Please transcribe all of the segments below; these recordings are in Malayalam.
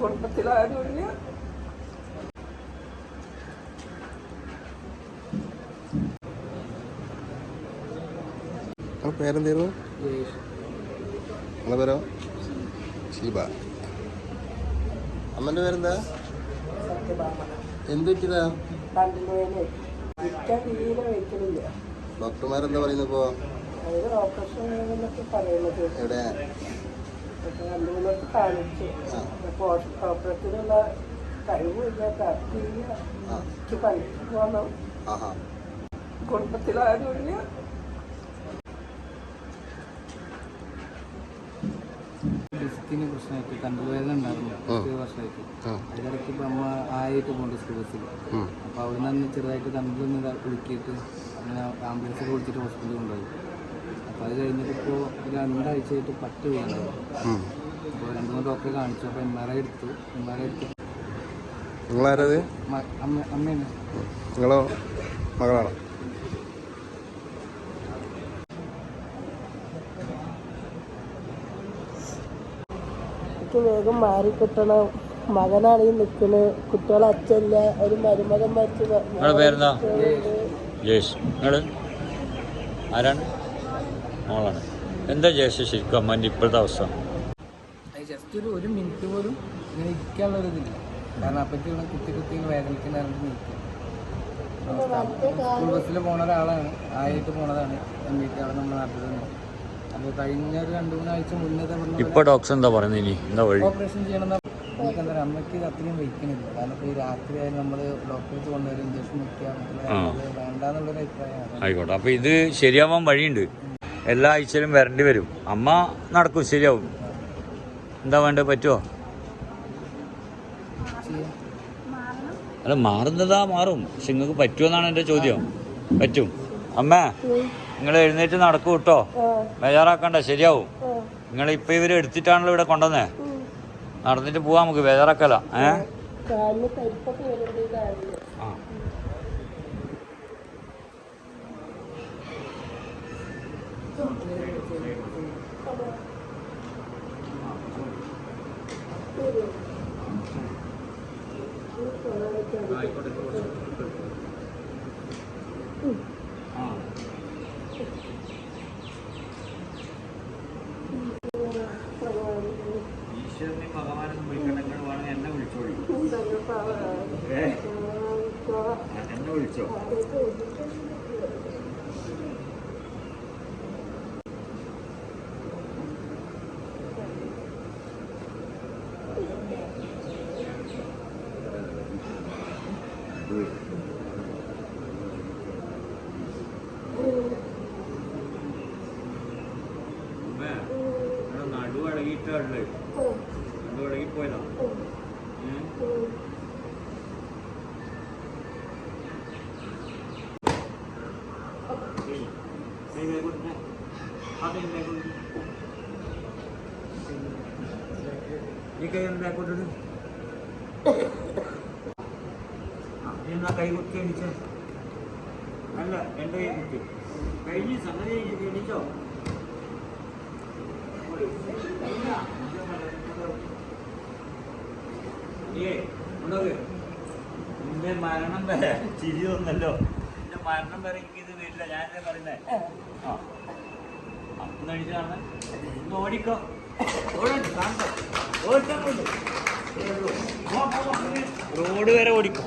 കുടുംബത്തിലാരുമില്ല. പേരെന്തായിരുന്നു? നിങ്ങളെ പേരോ? ഷീബ. അമ്മൻ്റെ പേരെന്താ? എന്ത് പറ്റിയതാ? ഡോക്ടർമാരെന്താ പറയുന്നത് ഇപ്പോൾ? എവിടെ? കാണിച്ചു. ഓപ്പറേഷനുള്ള കഴിവില്ല. പോകണം. കുടുംബത്തിലാരുമില്ല. ഡിസ്കിന് പ്രശ്നമായിട്ട് കണ്ടുവേദന ഉണ്ടായിരുന്നു 10 വർഷമായിട്ട്. അതിനിടയ്ക്ക് ഇപ്പം അമ്മ ആയിട്ട് പോകുന്നുണ്ട് സ്കൂൾ ബസ്സിൽ. അപ്പോൾ അവിടെ നിന്ന് ചെറുതായിട്ട് കണ്ടിലൊന്ന് കുലുക്കിയിട്ട് അങ്ങനെ ആംബുലൻസിൽ വിളിച്ചിട്ട് ഹോസ്പിറ്റലിൽ കൊണ്ടുപോയി. അപ്പോൾ അത് കഴിഞ്ഞിട്ട് ഇപ്പോൾ ഒരു 2 ആഴ്ചയായിട്ട് പട്ട് വീണായിരുന്നു. അപ്പോൾ 2-3 ഡോക്ടറെ കാണിച്ചു. അപ്പോൾ MRI എടുത്തു. നിങ്ങളാരത്? അമ്മയാണ്. നിങ്ങളോ? മകളാണോ? വേഗം മാറിക്കിട്ടണം. മകനാണ് ഈ നിൽക്കുന്നത്. കുട്ടികളെ അച്ഛല്ല. ഒരു മരുമകൻ മരിച്ചു. പേരെന്താ? ആരാണ്? മോളാണ്. എന്താ ജേഷ ശരിക്കും അമ്മൻ്റെ ഇപ്പോഴത്തെ അവസ്ഥ? ജസ്റ്റ് ഒരു മിനിറ്റ് പോലും ഇങ്ങനെ ഇരിക്കാനുള്ളൊരിതില്ല. കാരണം അപ്പറ്റി കുത്തി വേദനിക്കുന്നതായിട്ട് നിൽക്കും. സ്കൂൾ ബസ്സിൽ പോണ ഒരാളാണ്. ആയിട്ട് പോണതാണ്. എന്നിട്ട് അവിടെ നമ്മുടെ നാട്ടിൽ തന്നെ. അപ്പോൾ കഴിഞ്ഞ ഒരു 2-3 ആഴ്ച മുന്നേ ഇപ്പോൾ ഡോക്ടർ എന്താ പറയുന്നത്? ഇനി എന്താ വഴി? ഓപ്പറേഷൻ ചെയ്യണം. എനിക്ക് എന്താ പറയുക, അമ്മയ്ക്ക് അത്രയും വയ്ക്കണില്ല. കാരണം ഇപ്പോൾ ഈ രാത്രി ആയാലും നമ്മൾ ഡോക്ടർക്ക് കൊണ്ടുവരും ഇഞ്ചക്ഷൻ വെക്കാൻ വേണ്ടാന്നുള്ളൊരു അഭിപ്രായമാണ്. ആയിക്കോട്ടെ. അപ്പോൾ ഇത് ശരിയാവാൻ വഴിയുണ്ട്. എല്ലാ ആഴ്ചയിലും വരേണ്ടി വരും. അമ്മ നടക്കും, ശരിയാവും. എന്താ വേണ്ടത്? പറ്റുമോ? അല്ല, മാറുന്നതാ മാറും. പക്ഷെ നിങ്ങൾക്ക് പറ്റുമെന്നാണ് എൻ്റെ ചോദ്യം. പറ്റും. അമ്മേ, നിങ്ങൾ എഴുന്നേറ്റ് നടക്കൂ കേട്ടോ. ബേജാറാക്കണ്ട, ശരിയാവും. നിങ്ങളിപ്പോൾ ഇവർ എടുത്തിട്ടാണല്ലോ ഇവിടെ കൊണ്ടുവന്നേ. നടന്നിട്ട് പോവാം നമുക്ക്. ബേജാറാക്കല്ല. ആ, ഈശ്വരനെ ഭഗവാനൊന്നും വിളിക്കണമെങ്കിൽ വേണമെങ്കിൽ എന്നെ വിളിച്ചോളൂ. എന്നെ വിളിച്ചോ. നടുവടങ്ങിയിട്ടുള്ളത് നടുവടങ്ങിപ്പോയതാ. ഈ കൈ ഒന്ന് ബാക്കോട്ടിട്ട് എന്നാ കൈ കുത്തി എണിച്ചോ. അല്ല, എൻ്റെ കൈ കുത്തി കഴിഞ്ഞ് സംഗതി എണിച്ചോ. നിന്റെ മരണം വരെ ചിരി തോന്നല്ലോ. നിന്റെ മരണം വരെ എനിക്കിത് വരില്ല. ഞാനെന്താ പറയുന്നേ? ഒന്ന് അടിച്ചു കാണുന്നേ. ഒന്ന് ഓടിക്കോ. റോഡ് വരെ ഓടിക്കോ.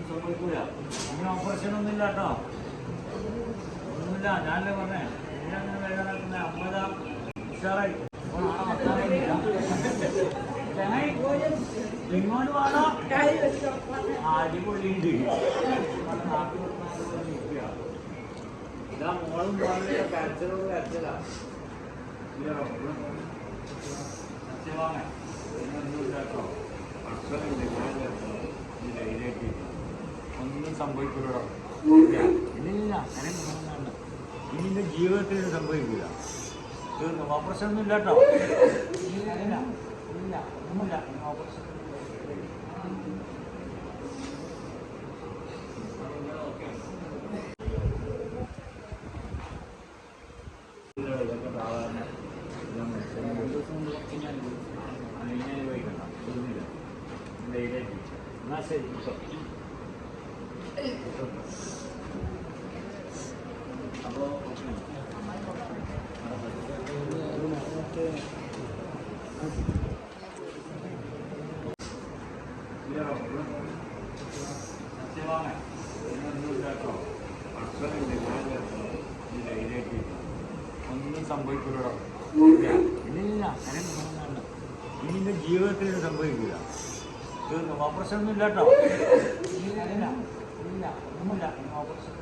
സംഭവിക്കൂല. ഇനി ഓപ്പറേഷൻ ഒന്നുമില്ല കേട്ടോ. ഒന്നുമില്ല. ഞാനല്ലേ പറഞ്ഞേ. ഇങ്ങനെ വേദന 50 ഉഷാറായി. ഇങ്ങോട്ട് വേണോ? അടിപൊളിയുണ്ട്. ഇതാ മോളും മോളിലെ കരച്ചിലോട് കരച്ചിലാ. വാങ്ങ കേട്ടോ. ഒന്നും സംഭവിക്കൂലോ. ഇല്ല, അങ്ങനെ ഇനി നിന്റെ ജീവിതത്തിൽ ഇത് സംഭവിക്കില്ല. തീർന്നു. ഓപ്പറേഷൻ ഒന്നും ഇല്ല കേട്ടോ. ഇല്ല ഒന്നുമില്ല. ഓപ്പറേഷൻ ഇതൊക്കെ സാധാരണ എന്നാ ശരി. അപ്പോൾ ഒന്നും സംഭവിക്കില്ലടോ. ഇല്ല ഇനി നിന്റെ ജീവിതത്തിൽ ഇത് സംഭവിക്കില്ല. തീർന്നു. ഓപ്പറേഷൻ ഒന്നും ഇല്ല കേട്ടോ. ഇല്ല ഒന്നുമില്ല. ഓപ്പറേഷൻ